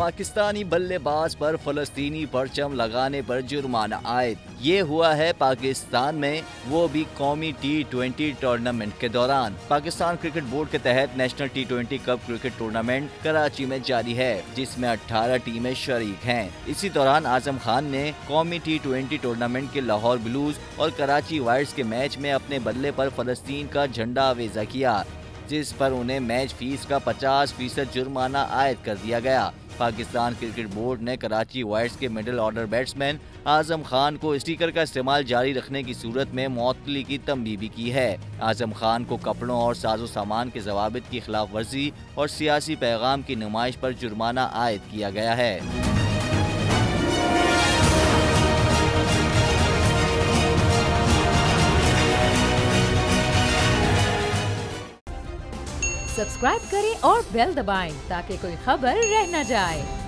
पाकिस्तानी बल्लेबाज पर फलस्तीनी परचम लगाने पर जुर्माना आयद। ये हुआ है पाकिस्तान में, वो भी कौमी T20 टूर्नामेंट के दौरान। पाकिस्तान क्रिकेट बोर्ड के तहत national T20 cup cricket tournament Karachi में जारी है, जिसमें 18 टीमें शरीक हैं। इसी दौरान आजम खान ने कौमी T20 टूर्नामेंट के लाहौर ब्लूज और कराची वाइट्स के मैच में अपने बल्ले पर फलस्तीन का झंडा अवेजा किया, जिस पर उन्हें मैच फीस का 50% जुर्माना आयद कर दिया गया। पाकिस्तान क्रिकेट बोर्ड ने कराची वाइट्स के middle order batsman Azam Khan को स्टिकर का इस्तेमाल जारी रखने की सूरत में मुअत्तली की तंबीह भी की है। आजम खान को कपड़ों और साजो सामान के ज़वाबित की खिलाफ वर्जी और सियासी पैगाम की नुमाइश पर जुर्माना आयद किया गया है। सब्सक्राइब करें और बेल दबाएं ताकि कोई खबर रह न जाए।